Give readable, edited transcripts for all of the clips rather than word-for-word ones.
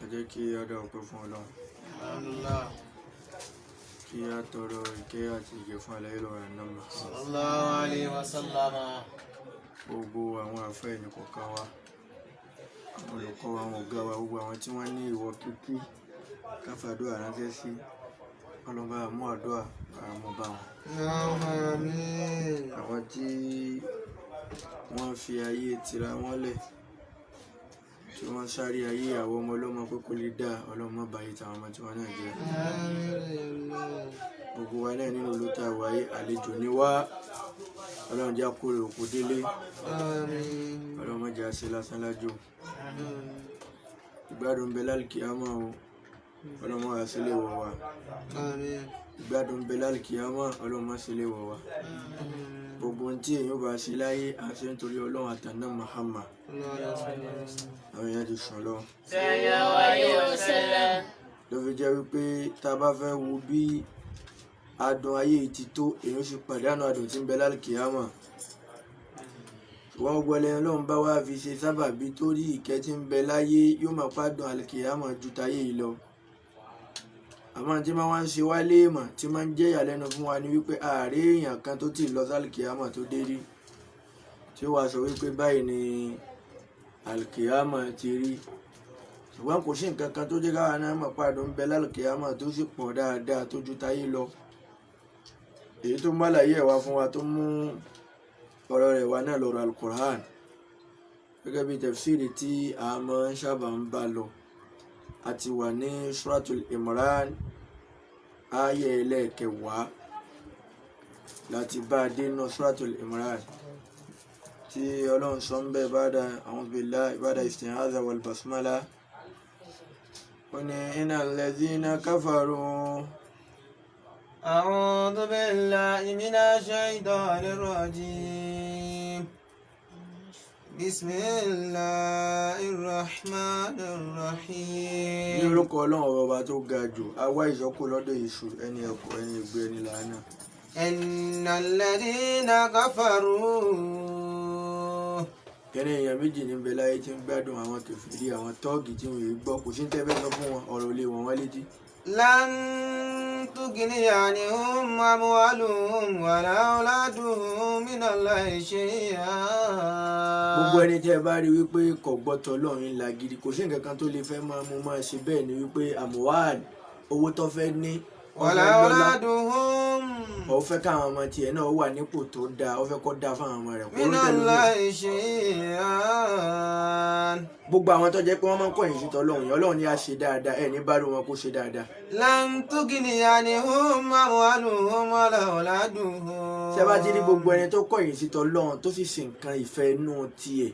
ẹ jẹ́ kí a dá ọpẹ́ fún Ọlọ́run. Alhamdulillah. Kí a tọrọ ìkẹ́ àti ìgẹ̀ fún àlàyé lọ́rọ̀ ànámà. Sallallahu alaihi wasallam. Gbogbo àwọn àfẹ́ ẹnì kọ̀ọ̀kan wa, àwọn olùkọ́ wa, àwọn ọ̀gá wa, gbogbo àwọn tí wọ́n ní ìwọ kíkí káfàdúrà ránṣẹ́ sí ọlọ́ba mú àdúrà àmọ́ bá wọn. Àmín. Àwọn tí wọ́n fi ayé tira wọn lẹ̀, tí wọ́n sáré ayé àwọn ọmọ ọlọ́mọ pé kó lè dá ọlọ́mọ báyìí táwọn ọmọ tí wọ́n náà jẹ́. Gbogbo wa náà nínú ló ta wáyé àlejò ní wá, ọlọ́run jẹ́ kórè òkú délé, ọlọ́run jẹ́ àṣẹ lásán lájò. Ìgbádùn bẹ lálkìyámà o, ọlọ́run wá sílẹ̀ wọ̀ wá. Ìgbádùn bẹ lálkìyámà, ọlọ́run má sílẹ̀ wọ̀ wá. Gbogbo ohun tí èèyàn bá ṣe láyé àṣẹ nítorí ọlọ́run àtàná Muhammad. Àwọn èèyàn ti sùn lọ. Ló fi jẹ́ wípé tá a bá fẹ́ wo bí adùn ayé ti tó, èèyàn sì pàdánù adùn tí ń bẹ lálkìyámà. Wọ́n gbọ́lẹ̀ ọlọ́run bá wá fi ṣe sábàbí tó rí ìkẹ́ tí ń bẹ láyé, yóò máa pàdùn àlkìyámà ju táyé yìí lọ. Àmọ́ tí máa wá ń ṣe wá léèmọ̀ tí máa ń jẹ́ ìyàlẹ́nu fún wa ni wípé ààrẹ èèyàn kan tó ti lọ sálkìyámà tó dé rí, tí ó wá sọ wípé báyìí ni àlkìyámà ti rí. Ṣùgbọ́n kò sí nǹkan kan tó jẹ́ káwa náà mọ̀ pàdùn ń bẹ lálkìyámà tó sì pọ̀ dáadáa tó ju táyé lọ. Èyí tó má láyé ẹ̀ wá fún wa tó mú ọ̀rọ̀ rẹ̀ wá náà lọ́rọ̀ Al-Qur'an, gẹ́gẹ́ bí tafsiri tí a máa ń sábà ń bá lọ. A ti wà ní Suratul Imran ayé ẹlẹ́ẹ̀kẹwàá láti bá a dé náà Suratul Imran tí ọlọ́run sọ ń bẹ́ a'udhu billahi ba'da isti'adha wal basmala. Ó ní innal ladhina kafaru. أعوذ بالله من الشيطان الرجيم. بسم الله الرحمن الرحيم. Ní orúkọ ọlọ́run ọba tó ga jù, a wá ìṣọ́kù lọ́dọ̀ èṣù, ẹni ẹ̀kọ́, ẹni ègbé, ẹni làánà. إن الذين كفروا. Kẹ́ni èèyàn méjì ní bẹ láyé tí ń gbádùn, àwọn kèfèrí, àwọn tọ́ọ̀gì tí wọ́n yìí gbọ́, kò sí ń tẹ́fẹ́ sọ fún wọn, ọ̀rọ̀ olè wọn wá létí. لن تغني عنهم أموالهم ولا أولادهم من الله شيئا. Gbogbo ẹni tí ẹ bá rí wípé kò gbọ́tọ̀ Ọlọ́run ńlá gidi, kò sí nǹkan kan tó lè fẹ́ máa ṣe bẹ́ẹ̀ ni wípé àmúwáàd owó tó fẹ́ ní, ولا أولادهم ó fẹ́ káwọn ọmọ tiẹ̀ náà wà nípò tó dáa, ó fẹ́ kó dáa fáwọn ọmọ rẹ̀. من الله شيئا. Gbogbo àwọn tó jẹ́ pé wọ́n máa ń kọ̀yìn sí tọ́lọ́run yẹn, Ọlọ́run ní á ṣe dáadáa, ẹ̀ ní bá rí wọn kó ṣe dáadáa. لن تغني عنهم أموالهم ولا أولادهم. Ṣé bá ti rí gbogbo ẹni tó kọ̀yìn sí tọ́lọ́run tó sì ṣe nǹkan ìfẹ́ inú tiẹ̀,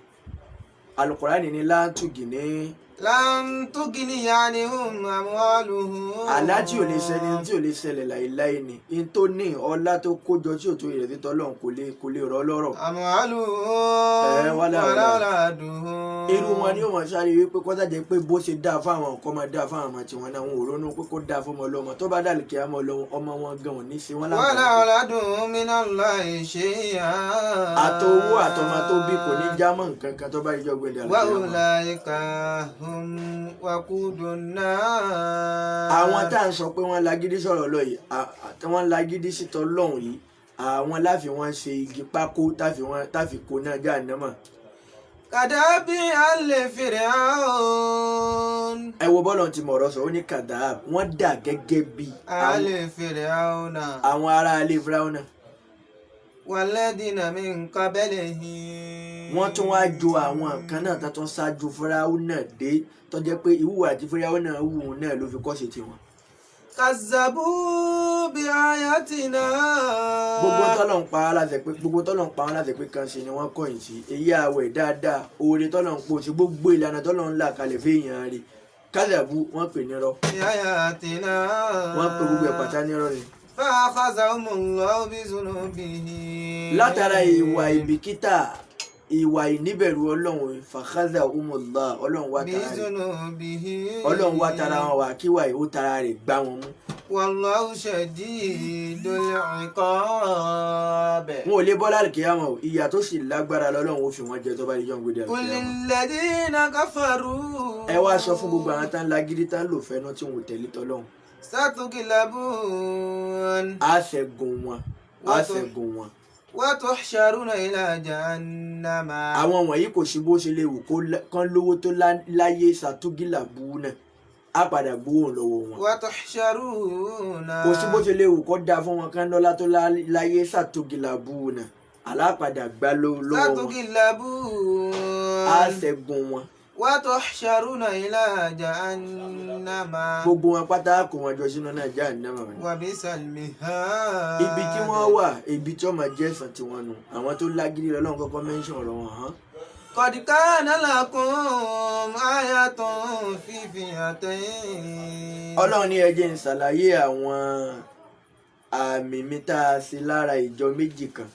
Al-Qur'ani ní látùgì ní لن تغني عنهم أموالهم. àlá tí ò lè ṣẹlẹ̀, tí ò lè ṣẹlẹ̀ láìláì ni. In tó ní ọlá tó kójọ tí ò tó ìrètí tọ́lọ́run kò lè rọ̀ lọ́rọ̀. أموالهم ولا ولا أولادهم. Irú wọn ni ó máa sáré wípé kọ́tà jẹ́ pé bó ṣe dáa fáwọn nǹkan máa dáa fáwọn ọmọ tiwọn náà, wọn ò ronú pé kó dáa fọmọ ọlọ́mọ, tó bá dàlù kí á mọ ọmọ wọn gan ò ní sí wọn ولا láǹfààní. أولادهم من الله شيئا. Àtowó àtọmọ tó bí kò ní jámọ́ nǹkan kan tó bá ìjọ gbẹdẹ àlùkìyámà. وأولئك هم وقود النار. Àwọn tá à ń sọ pé wọ́n lágídí sọ̀rọ̀ lọ yìí, wọ́n lágídí sí tọ́lọ́run yìí, àwọn láfi wọ́n ṣe igi pákó táfi kó náà Jahannama. كدأب آل فرعون. Ẹ wo bọ́lọ̀ tí mọ̀rọ̀ sọ, ó ní kàdáàb, wọ́n dà gẹ́gẹ́ bí آل فرعون àwọn ará ilé Fíráúnà. والذين من قبلهم. Wọ́n tún wá jo àwọn kan náà tó ṣáájú Fíráúnà dé, tó jẹ́ pé ìwúwà àti Fíráúnà wù náà ló fi kọ́ṣe tiwọn. كذبوا بآياتنا. Gbogbo tọ́lọ̀ ń pa á láti pé kan ṣe ni wọ́n kọ̀yìn sí. Èyí àwẹ̀ dáadáa, oore tọ́lọ̀ ń pò sí, gbogbo ìlànà tọ́lọ̀ ń là kalẹ̀ fèèyàn rí. Kádàbù wọ́n pè nírọ́, بآياتنا. wọ́n pè gbogbo ẹ̀ pátá nírọ́ ni. فأخذهم الله بذنوبهم. Látara ìwà ìbìkítà ìwà ìníbẹ̀rù ọlọ́run fàkàzà umullah ọlọ́run wá tara rẹ̀ بذنوبهم ọlọ́run wá tara wọn wá kíwà ó tara rẹ̀ gbá wọn mú. والله شديد العقاب. wọn ò lè bọ́ lálùkìyámà o ìyà tó sì lágbára lọ́lọ́run ó fi wọn jẹ tó bá di jọ́ ń gbé dé قل àlùkìyámà. للذين كفروا ẹ wá sọ fún gbogbo àwọn tán lágídí tán lò fẹ́nu tí wọn ò tẹ̀lé tọ́lọ́run ستغلبون á ṣẹ́gun wọn á ṣẹ́gun wọn. وتحشرون إلى جهنم. àwọn wọ̀nyí kò sí bó ṣe lè wù kán lówó tó láyé ṣàtúgìlà bú náà á padà gbówó lọ́wọ́ wọn. وتحشرون kò sí bó ṣe lè wù kó dáa fún wọn kán lọ́lá tó láyé ṣàtúgìlà bú náà alápadà gbá lọ́wọ́ wọn ستغلبون á ṣẹ́gun wọn. وتحشرون إلى جهنم gbogbo wọn pátá kó wọn jọ sínú náà Jahannama ni. وبئس المهاد. ibi tí wọ́n wà ibi tí wọ́n máa jẹ́ ẹ̀san tiwọn nù àwọn tó lágídí lọ́lọ́run kọ́kọ́ mẹ́ńṣọ̀n ọ̀rọ̀ wọn hàn. قد كان لكم آية في فئتين. ọlọ́run ní ẹ jẹ́ n ṣàlàyé àwọn àmì mi tá a ṣe lára ìjọ méjì kan.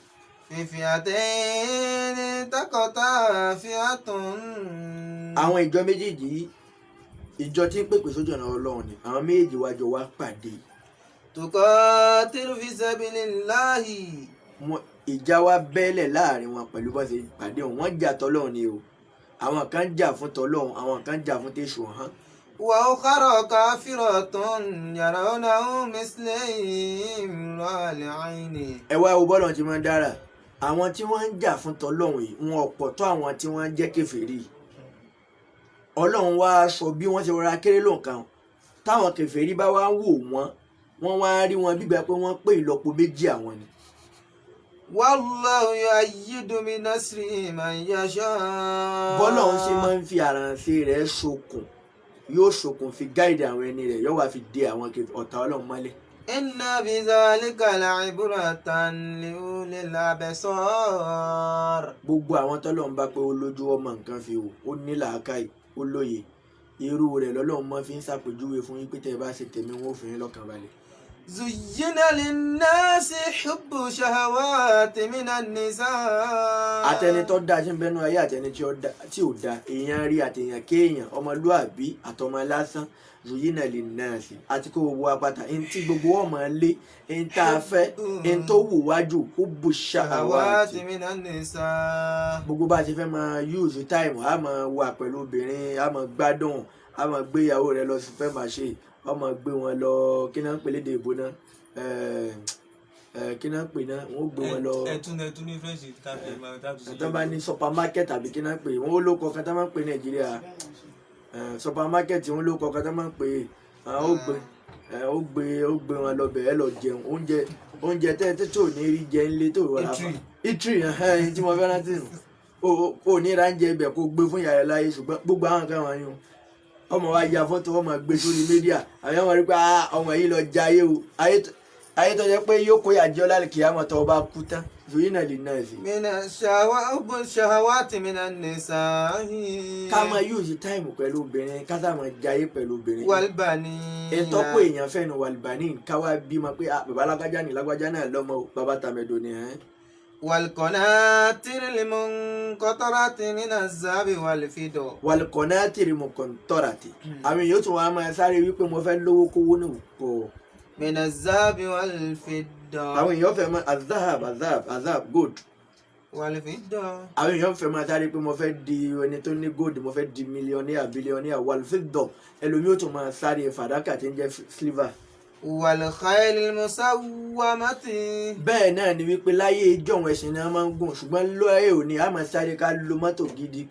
في فئتين التقتا فئة. àwọn ìjọ méjèèjì yìí ìjọ tí ń pèpè sójú ọ̀nà ọlọ́run ni àwọn méjèèjì wá jọ wá pàdé. تقاتل في سبيل الله. ìjà wá bẹ́lẹ̀ láàrin wọn pẹ̀lú bá ṣe pàdé wọn wọ́n jà tọ́lọ́run ni o àwọn kan jà fún tọ́lọ́run àwọn kan jà fún tẹ̀sù hàn. وأخرى كافرة يرونهم مثلهم رأي العين. ẹ wá wo bọ́lọ̀ tí wọ́n dára àwọn tí wọ́n ń jà fún tọ́lọ́run yìí wọn ọ̀pọ̀ tó àwọn tí wọ́n jẹ́ kèfèrí. ọlọ́run wá sọ bí wọ́n ṣe rọra kéré lóǹkan táwọn kèfèrí bá wá wò wọ́n wá rí wọn bígbà pé wọ́n pé ìlọ́po méjì àwọn ni. والله يؤيد بنصره من يشاء. bọ́lọ́run ṣe máa ń fi àrànṣe rẹ̀ ṣokùn yóò ṣokùn fi gáìdì àwọn ẹni rẹ̀ yóò wá fi dé àwọn ọ̀tá ọlọ́run mọ́lẹ̀. إن بذلك لعبرة لأولي الأبصار. gbogbo àwọn tọ́lọ́run bá pé ó lójú ọmọ nǹkan fi wò ó ní làákàyè ó lóye irú rẹ̀ lọ́lọ́run máa fi ń ṣàpèjúwe fún yín pé tẹ́ ẹ bá ṣe tẹ̀mí wọn ò fi yín lọ́kàn balẹ̀. زين للناس حب شهوات من النساء. àtẹni tó dáa ṣe ń bẹnu ayé àtẹni tí ò dáa èèyàn rí àtẹyàn kéèyàn ọmọlúàbí àtọmọ lásán zuyina linnasi àti kó gbogbo apáta ẹni tí gbogbo wọn máa lé ẹni tá a fẹ́ ẹni tó wù wájú hubbu shahawati. من النساء. gbogbo bá a ṣe fẹ́ máa use time a máa wà pẹ̀lú obìnrin a máa gbádùn a máa gbé ìyàwó rẹ lọ sí fẹ́ máa ṣe a máa gbé wọn lọ kí náà ń pè lédè ìbò náà kí náà ń pè náà wọ́n gbé wọn lọ ẹtún ní french tó bá ní supermarket àbí kí náà ń pè wọ́n ó lóko kan tó máa ń pè Nàìjíríà supermarket wọ́n lóko kan tó máa ń pè ó gbé wọn lọ bẹ̀ẹ́ lọ jẹun oúnjẹ tẹ́ tó ní rí jẹ ńlé tó wà láfa itri ẹ̀hìn tí mo fẹ́ rántí nù ó ní ráńjẹ ibẹ̀ kó gbé fún yàrá láyé ṣùgbọ́n gbogbo àwọn kan wọ̀nyí ọmọ wa ya fọ́tò ọmọ gbé sórí mídíà àwọn ọmọ rí pé ọmọ yìí lọ jẹ ayé o ayé tó jẹ́ pé yóò kó yàjẹ́ lálùkìyámọ̀ tó bá kú tán zuyina linnasi. من الشهوات من النساء. ká máa use time pẹ̀lú obìnrin ká sáà máa jayé pẹ̀lú obìnrin. والبنين. ètò pé èèyàn fẹ́ nu wàlìbánì káwá bímọ pé bàbá lágbájá ní lágbájá náà lọ́mọ o bàbá tàmẹ̀dò ni ẹ̀. والقناطر المنقطرة من الذهب والفضة. wàlìkọ̀nátìrì mọ̀kàntọ́ràtì àwọn èèyàn tún wá máa sáré wípé mo fẹ́ lówó kówó náà pọ̀. من الذهب والفضة. àwọn èèyàn fẹ́ máa azab gold. والفضة. àwọn èèyàn fẹ́ máa sáré pé mo fẹ́ di ẹni tó ní gold mo fẹ́ di mílíọ̀nìyà bílíọ̀nìyà wàlìfídọ̀ ẹlòmíì ó tún máa sáré fàdákà tí ń jẹ́ silver. والخيل المسومة. bẹ́ẹ̀ náà ni wípé láyé ìjọ̀hún ẹ̀sìn náà máa ń gùn ṣùgbọ́n lóye òní a máa sáré ká lo mọ́tò gidi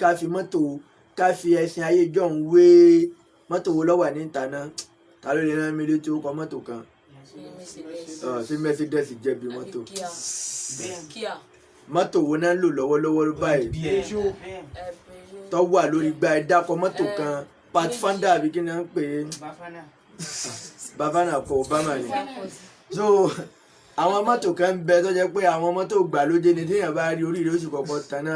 ká fi ẹ̀sìn ayé ìjọ̀hún wé mọ́tò wo lọ́wọ́ ní ìta náà ta ló lè rán mi létí ó kọ mọ́tò kan sí Mercedes jẹ́ bí mọ́tò mọ́tò wo náà ń lò lọ́wọ́lọ́wọ́ báyìí tó wà lórí gba ẹ̀dákọ mọ́tò kan Pathfinder àbí kí ni wọ́n ń pè é Bavana kọ Obama ni so àwọn mọ́tò kan ń bẹ tó jẹ́ pé àwọn mọ́tò gbàlódé ni téèyàn bá rí orí rẹ̀ ó sì kọ́kọ́ taná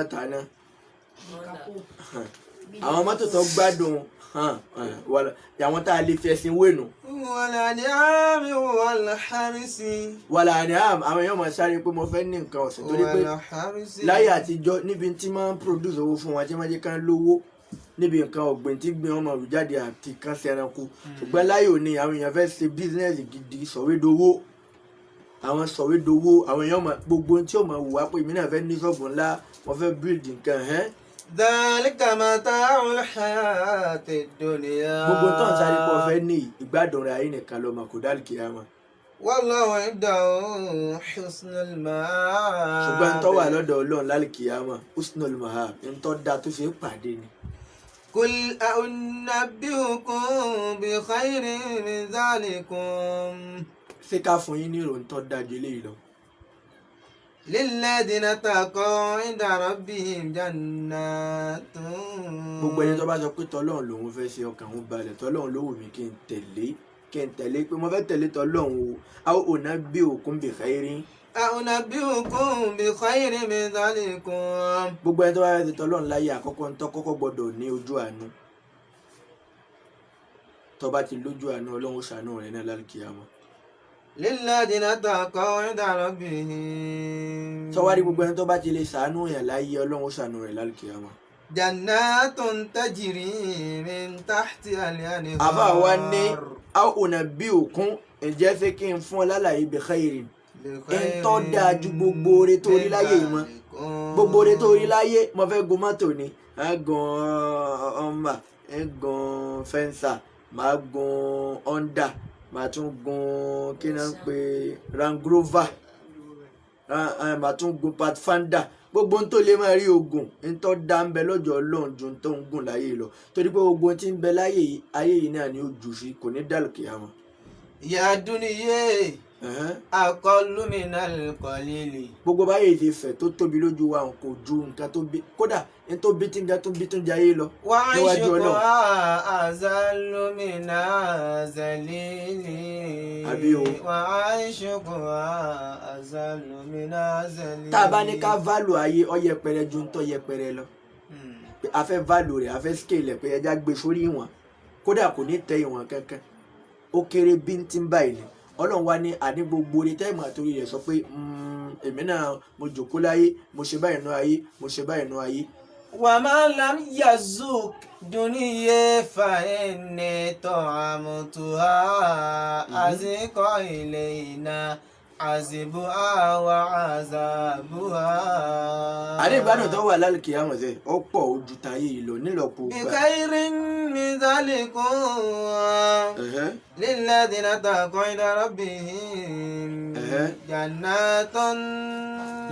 àwọn mọ́tò tó gbádùn àwọn tá a lè fi ẹ̀sìn wé nù. والأنعام والحرث wàlà ní àwọn èèyàn máa sáré pé mo fẹ́ ní nǹkan ọ̀sìn torí pé والحرث láyé àtijọ́ níbi tí máa ń produce owó fún wọn tí máa jẹ́ ká lówó níbi nǹkan ọ̀gbìn tí gbin ọmọ ìjáde àti kan ṣẹranko ṣùgbọ́n láyé òní àwọn èèyàn fẹ́ ṣe bísínẹ́sì gidi sọ̀wédowó àwọn èèyàn máa gbogbo tí ó máa wù wá pé èmi náà fẹ́ ní ṣọ́ọ̀bù ńlá mo fẹ́ build nǹkan ذلك متاع الحياة الدنيا gbogbo tó ń sáré pé o fẹ́ ní ìgbádùn rẹ̀ ayé nìkan lọ́mọ kò dálì kíyámà. والله عنده حسن المآب ṣùgbọ́n tó wà lọ́dọ̀ Ọlọ́run lálì kíyámà husnul mahab ń tọ́ da tó ṣe é pàdé ni. قل أنبئكم بخير من ذلكم ṣé ká fún yín ní ìròyìn tó dájú eléyìí lọ. للذين اتقوا عند ربهم جنات gbogbo ẹni tó bá sọ pé tọlọ́run lòun fẹ́ ṣe ọkàn òun balẹ̀ tọlọ́run ló wù mí kí n tẹ̀lé pé mo fẹ́ tẹ̀lé tọlọ́run o àwọn ònà bí òkun bì khairin. أنبئكم بخير من ذلكم gbogbo ẹni tó bá fẹ́ ṣe tọlọ́run láyé àkọ́kọ́ ń tọ́ kọ́kọ́ gbọ́dọ̀ ní ojú àánú tó bá ti lójú àánú Ọlọ́run ó ṣàánú rẹ̀ náà lálùkìyámà. للذين اتقوا عند ربهم sọwárí gbogbo ẹni tó bá ti lè ṣàánú yàn láyé Ọlọ́run ó ṣàánú rẹ̀ lálùkìyámà. جنات تجري من تحتها الأنهار àbá wa ní àwọn ònà bí òkun ǹjẹ́ fẹ́ kí n fún ọ lálàyé bi khairin ń tọ́ dáa ju gbogbo oore tó rí láyé yìí mọ́. gbogbo oore tó rí láyé mo fẹ́ gun mọ́tò ni ẹ gun ọmọ ẹ gun fẹ́ǹsà máa gun honda máa tún gun kí náà ń pè Range Rover máa tún gun Pathfinder gbogbo ohun tó lè máa rí ogun ń tọ́ da ń bẹ lọ́jọ́ Ọlọ́run ju tó ń gùn láyé lọ torí pé gbogbo ohun tí ń bẹ láyé yìí ayé yìí náà ni ó jù sí kò ní dàlù kíyámà. يا دنيا أقل من القليل gbogbo báyìí ti fẹ̀ tó tóbi lójú wa kò ju nǹkan tó bí kódà ní tó bí tí nǹkan tó bí tó ń jayé lọ níwájú Ọlọ́run. وعيشها أذل من ذليل àbí o. وعيشها أذل من ذليل. tá a bá ní ká válù ayé ó yẹpẹrẹ ju ń tọ́ yẹpẹrẹ lọ pé a fẹ́ válù rẹ̀ a fẹ́ scale ẹ̀ pé ẹja gbé sórí ìwọ̀n kódà kò ní tẹ ìwọ̀n kankan ó kéré bíntín báyìí ni Ọlọ́run wá ní àní gbogbo orí tẹ́ẹ̀mù àtòrí rẹ̀ sọ pé èmi náà mo jòkó láyé mo ṣe báyìí nú ayé mo ṣe báyìí nú ayé. ومن لم يذوق دنيا فإني طعمتها أذق إلينا عذبها وعذابها. àní ìgbádùn tó wà lálùkìyámà ṣe ó pọ̀ ojú tayé yìí lọ nílọ́pọ̀ gbà. بخير من ذلكم للذين اتقوا عند ربهم جنات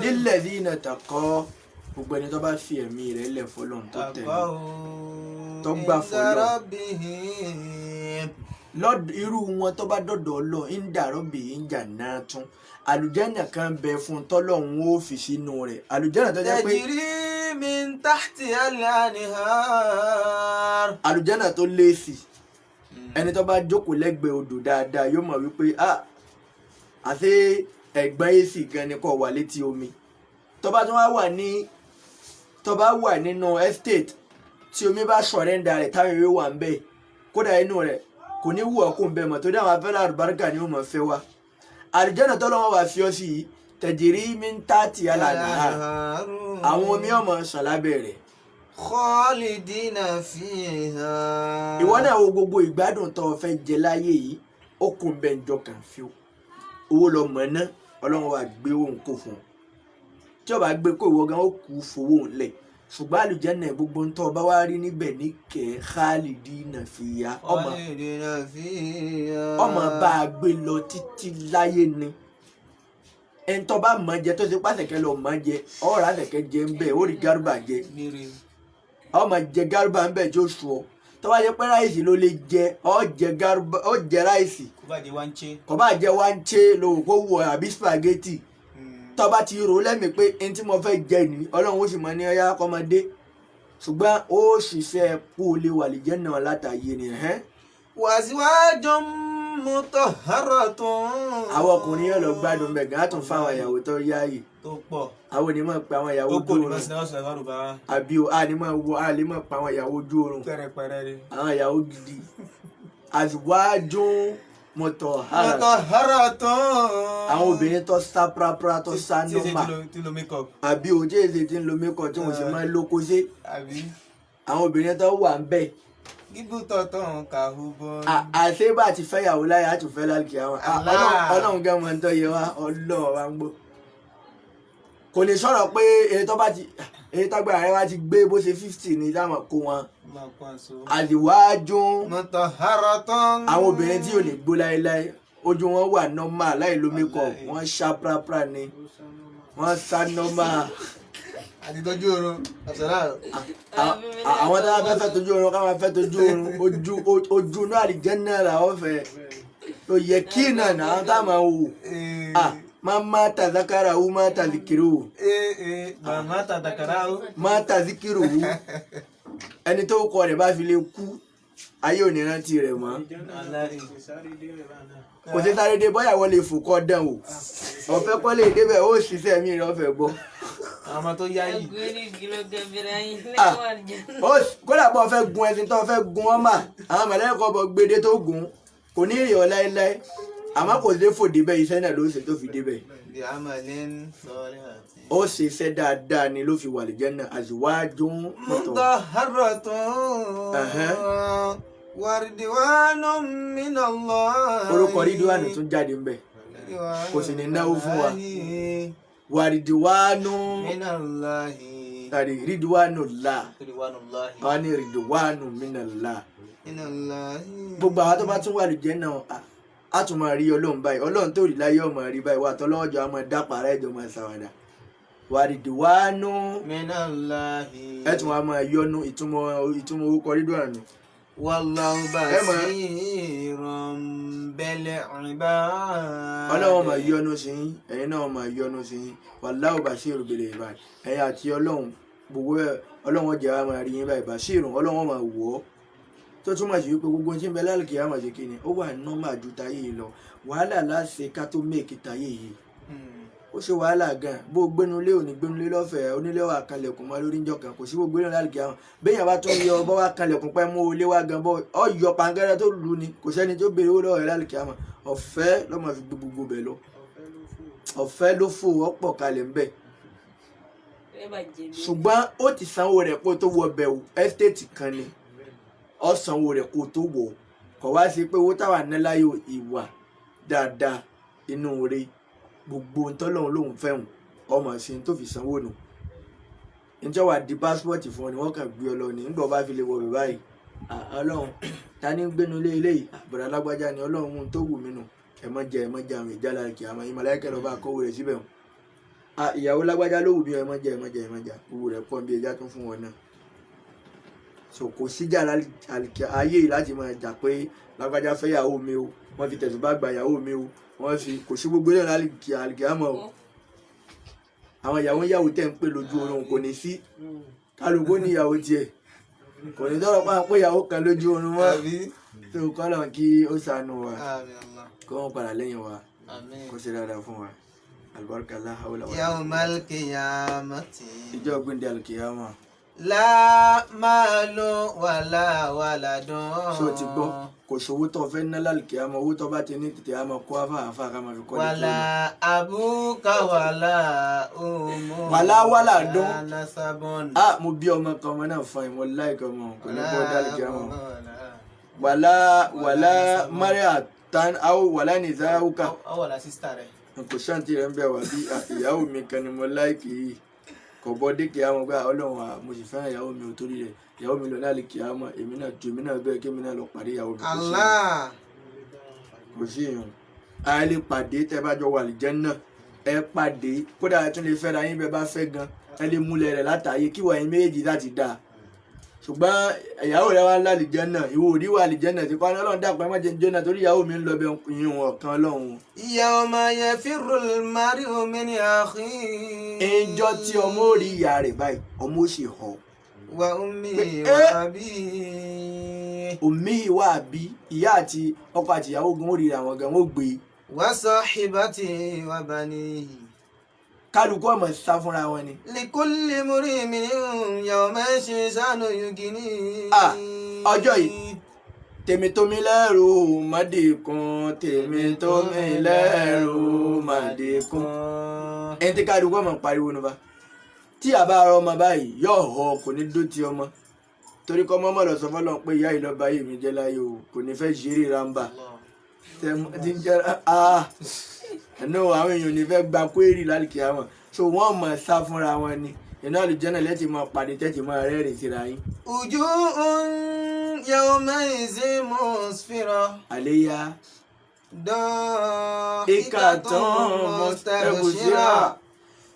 للذين اتقوا gbogbo ẹni tó bá fi ẹ̀mí rẹ̀ lẹ̀ fọ́lọ́run tó tẹ̀lé tó gbà fọ́lọ́run irú wọn tó bá dọ̀dọ̀ Ọlọ́run ń dàrọ́ bì í ń jà náà tún àlùjánnà kan bẹ fún tọ́lọ́run ó fi sínú rẹ̀ àlùjánnà tó jẹ́ pé تجري من تحتها الأنهار àlùjánnà tó léèsì ẹni tó bá jókòó lẹ́gbẹ̀ẹ́ odò dáadáa yóò mọ̀ wípé àti ẹ̀gbọ́n èsì gan ni kò wà létí omi tó bá tún wà nínú estate tí omi bá sọ̀rẹ́ǹdà rẹ̀ táwọn èrè wà ń bẹ̀ kódà inú rẹ̀ kò ní wù ọ́ kó ń bẹ̀ mọ́ tó dé àwọn afẹ́lẹ́ àlùbáríkà ni ó mọ̀ fẹ́ wa àlùjánnà tọ́lọ́wọ́ wà fi ọ́ sí yìí tajiri min tahtiha al-anhar àwọn omi ọmọ sàn lábẹ́ rẹ̀. khalidina fiha. ìwọ náà wo gbogbo ìgbádùn tó o fẹ́ jẹ láyé yìí ó kún bẹ́ẹ̀ njọ́ kan fi owó lọ mọ̀ ná Ọlọ́run wa gbé owó ń kó fún un tí o bá gbé kó ìwọ gan ó kú fowó ńlẹ̀ ṣùgbọ́n àlùjánnà gbogbo ń tọ́ ọ bá wá rí níbẹ̀ ní kẹ́ khalidina fiha ọmọ bá a gbé lọ títí láyé ni ẹni tó bá mọ̀ jẹ tó ti pàṣẹkẹ lọ mọ̀ jẹ ọ̀rọ̀ àṣẹkẹ jẹ ń bẹ̀ ó rí gárùbà jẹ ọmọ jẹ gárùbà ń bẹ̀ tí ó sùn ọ tó bá jẹ pé ráìsì ló lè jẹ ọ jẹ ráìsì kò bá jẹ wáńché lówó kó wọ àbí spaghetti tó bá ti rò lẹ́mìí pé ẹni tí mo fẹ́ jẹ ní Ọlọ́run ó sì mọ ní ọyá kọ́mọdé ṣùgbọ́n ó ṣiṣẹ́ kó o lè wà lè jẹ́ náà látàyè ni. wazwajun mutahharatun. àwọn ọkùnrin yóò lọ gbádùn bẹ́ẹ̀ gan á tún fáwọn ìyàwó tó yáàyè tó pọ̀ àwọn onímọ̀ pé àwọn ìyàwó ó kò ojú ní oorun mọ́sí náà sọ̀rọ̀ bá àbí àlímọ̀ pa àwọn ìyàwó ojú oorun pẹ̀rẹ̀pẹ̀rẹ̀ ni. àwọn ìyàwó gidi azwajun mutahharatun mutahharatun. àwọn obìnrin tó sá prapra tó sá nọ́mà tí lo make up àbí òjé èsè tí ń lo mẹ́kọ̀ tí wọ́n sì máa ń lóko sí àbí àwọn obìnrin tó wà ń bẹ̀ gígùn tọ̀tọ̀ kàhú bọ́. àṣé bá ti fẹ́ yàwó láyé á tún fẹ́ lálùkì àwọn ọlọ́run gẹ́ mọ́ ń tọ́ yẹ wá ọlọ́run wa ń gbọ́ kò lè sọ̀rọ̀ pé èyí tágbára rẹ wá ti gbé bó ṣe 50 ní táwọn kó wọn àdìwájú mutahharatun. àwọn obìnrin tí ò lè gbó láéláé ojú wọn wà nọ́mà láì lo mẹ́kọ̀ wọ́n ṣá prapra ni wọ́n sá nọ́mà àti tójú oorun àṣàlá. àwọn tó bá fẹ́ tójú oorun káwọn fẹ́ tójú oorun ojú náà àlìjẹ́nnà làwọn fẹ́ tó yẹ kí náà táwọn wò mama tazakara wu ma tazikiru mama tazakara wu ma tazikiru ẹni tó kọ rẹ̀ bá fi lè kú ayé ò ní rántí rẹ̀ mọ́ kò sí sáré dé bóyá wọ́n lè fò kọ́ dán o ọ̀fẹ́ kọ́ lè débẹ̀ ó ṣiṣẹ́ mi rẹ̀ ọ̀fẹ́ gbọ́. àwọn tó yá yìí. kódà bọ́ fẹ́ gun ẹṣin tó fẹ́ gun ọmọ àwọn mọ̀lẹ́kọ̀ọ́ bọ̀ gbédé tó gun kò ní ìrìn ọ̀ láéláé àmọ́ kò dé fò débẹ̀ iṣẹ́ náà ló ṣe tó fi débẹ̀. ó ṣe iṣẹ́ dáadáa ni ló fi wà lìjẹ́nà azwajun mutahharatun wa ridwanun minallah. orúkọ rídíwánù tún jáde ń bẹ̀ kò sì ní náwó fún wa wa ridwanun minallah. ridwanullah wọ́n ní ridwanu minallah. gbogbo àwọn tó bá tún wà lìjẹ́nà a tún máa rí ọlọ́run báyìí ọlọ́run tó rí láyé ọmọ rí báyìí wà tọ́lọ́wọ́jọ́ a máa dápàrá ẹ̀jọ̀ máa ṣàwàdà wàrídìwánú ẹ tún wá máa yọnu ìtumọ̀ orúkọ rídùánù. wallahu basirun bil ibad. ọlọ́run máa yọnu sí yín ẹ̀yin náà máa yọnu sí yín wallahu basirun bil ibad ẹ̀yin àti ọlọ́run gbogbo ọlọ́run ọjà wa máa rí yín báyìí basirun ọlọ́run máa wọ̀ ọ́ tó túmọ̀ sí wípé gbogbo tí ń bẹ lálùkì àmọ̀ sí kíni ó wà nọ́mà ju táyé yìí lọ wàhálà láṣẹ ká tó mẹ́ẹ̀kì táyé yìí ó ṣe wàhálà gan bó gbénulé òní gbénulé lọ́fẹ̀ẹ́ onílé wa kanlẹ̀kùn mọ́ lórí ìjọ kan kò sí gbogbo ìrìn lálùkì àmọ̀ béèyàn bá tún yọ bọ́ wá kanlẹ̀kùn pẹ́ mú olé wa gan bọ́ ọ yọ pàǹgẹ́rẹ́ tó lù ní kò sẹ́ni tó béèrè owó lọ́wọ́ rẹ̀ lálùkì àmọ̀ ọ̀fẹ́ lọ́mọ fi gbogbo bẹ̀ lọ ọ̀fẹ́ ló fò ọ̀pọ̀ kalẹ̀ ń bẹ̀ ṣùgbọ́n ó ti sanwó rẹ̀ pé tó wọ bẹ̀wò ẹ́stéètì kan ni ọ̀sánwó rẹ̀ kò tó wọ̀ kọ̀ wá sí pé owó táwa ná láyò ìwà dáadáa inú rẹ̀ gbogbo ntọ́lọ́run lòun fẹ́hùn ọmọ sí tó fi sanwó nù níjọ́ wà di pásítọ̀tì fún ọ ni wọ́n kàn gbé ọ lọ ní nígbà bá fi lè wọ bẹ̀ báyìí ọlọ́run ta ní gbénu lé eléyìí àbúrò alágbájá ni ọlọ́run mú un tó wù mí nù ẹ mọ́ jẹ àwọn ìjà lára kì àmọ́ ìmọ̀láyẹ̀kẹ́ lọ́ba kówó rẹ̀ síbẹ̀ ìyàwó lágbájá ló wù mí ẹ mọ́ jẹ owó rẹ̀ pọ̀ bí ẹja tún fún wọn náà so kò síjà ayé yìí láti máa jà pé lágbájá fẹ́ yàwó mi o wọ́n fi tẹ̀sùn bá gba yàwó mi o wọ́n fi kò sí gbogbo náà àlìkìámọ̀ o àwọn ìyàwó tẹ̀ ń pè lójú oorun kò ní sí kálukú ní ìyàwó tiẹ̀ kò ní tọrọ pa pé ìyàwó kan lójú oorun wá tó kọ́lọ̀ kí ó ṣàánú wa kó wọ́n padà lẹ́yìn wa kó ṣe dáadáa fún wa albarka la hawla wala yawmal qiyamati. ìjọ gbẹ̀ndẹ̀ alkiyama. La malu wala waladun. ṣé o ti gbọ́ kò sówó tó fẹ́ ná lálùkì àmọ́ owó tó bá ti ní tètè àmọ́ kó àfààfà ká máa fi kọ́ ní tó ní. wàlà abuka wàlà umu. wàlà dún. nasabun. mo bí ọmọ kan ọmọ náà fún ìmọ̀ láìka ọmọ kò ní kó dálùkì àmọ́. wàlà maria tan awo wàlà nìzáwùká. wàlà sísítà rẹ. kò ṣáǹtì rẹ̀ ń bẹ̀ wá bí ìyàwó mi kan ni mo láìkì yìí kò bọ́ dékè àwọn gbà ọlọ́run mo sì fẹ́ràn ìyàwó mi ò torí rẹ̀ ìyàwó mi lọ náà lè kí àwọn èmi náà ju èmi náà bẹ́ẹ̀ kí èmi náà lọ pàdé ìyàwó mi. Allah kò sí èèyàn a lè pàdé tẹ́ bá jọ wà l'Áljannà ẹ pàdé kódà ẹ tún lè fẹ́ra yín bẹ́ẹ̀ bá fẹ́ gan ẹ lè múlẹ̀ rẹ̀ látàyè kí wọ̀nyí méjì láti dáa ṣùgbọ́n ìyàwó rẹ̀ wá ń l'Áljannà ìwọ òrí wà l'Áljannà ti pa ọlọ́run dàpọ̀ ẹ má jẹ́ jóná torí ìyàwó mi ń lọ bẹ ìyún ọ̀kan ọlọ́run. yawma yafirrul mar'u min akhihi. ẹjọ́ tí ọmọ ò rí ìyá rẹ̀ báyìí ọmọ ò sì họ. wa ummihi wa abihi. òmíì wà bí ìyá àti ọkọ àti ìyàwó gan ó rí àwọn gan ó gbé wa sahibatihi wa banihi. kálukú ọmọ sá fúnra wọn ni. likulli mri'in minhum yawma sha'nu yughnihi. ọjọ́ yìí tèmi tó mi lẹ́rù mọ́dìkún tèmi tó mi lẹ́rù mọ́dìkún. ẹni tí kálukú ọmọ pariwo nípa tí àbá ara ọmọ báyìí yóò họ kò ní dó ti ọmọ torí kọ́ mọ́mọ́ lọ sọ fọ́lọ́ pé ìyá ìlọ́ba yìí mi jẹ́ láyé o kò ní fẹ́ ṣeré ramba tí ń jẹ́ ẹ̀nà àwọn èèyàn ní fẹ́ gba kwérì lálùkì àwọn so wọ́n mọ̀ sá fúnra wọn ni iná àlùjànnà lẹ́tì máa pàdé tẹ́tì máa rẹ́rìn síra yín. wujuhun yawma'izin musfira. àléyá dahikatun mustabshira.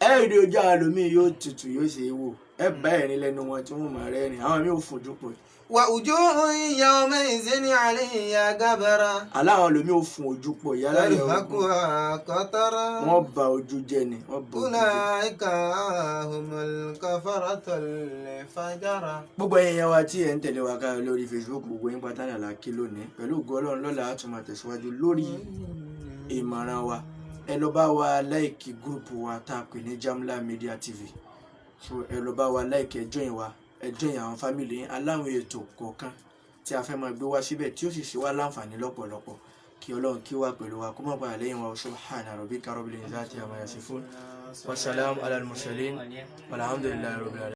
ẹ̀rí ojú àwọn ẹlòmíì yóò tutù yóò ṣe é wò ẹ bá ẹ̀rín lẹ́nu wọn tí wọ́n máa rẹ́rìn àwọn míì ò fojú pọ̀. wa wujuhun yawma'izin 'alayha ghabara. aláwọn ẹlòmíì ò fún ojú pọ̀ yálà yẹn tarhaquha qatara. wọ́n ba ojú jẹ́ ni wọ́n ba ojú jẹ́. ulaika humul kafaratul fajara. gbogbo èèyàn wa tí ẹ̀ ń tẹ̀lé wa káyọ̀ lórí Facebook gbogbo yín pátá ní àlàkí lónìí pẹ̀lú ògo Ọlọ́run lọ́la á tún máa tẹ̀síwájú lórí ìmọ̀ràn wa ẹ lọ bá wa láìkì gúrùpù wa tá a pè ní Jamla Media TV so ẹ lọ bá wa láìkì ẹ join wa ẹ join àwọn fámìlì yín aláwọn ètò kọ̀ọ̀kan tí a fẹ́ máa gbé wá síbẹ̀ tí ó sì ṣe wá láǹfààní lọ́pọ̀lọpọ̀ kí Ọlọ́run kí wá pẹ̀lú wa kó má bàa lẹ́yìn wa subhana rabbika rabbil izzati amma yasifun wa salamun alal mursalin walhamdulillahi rabbil alamin.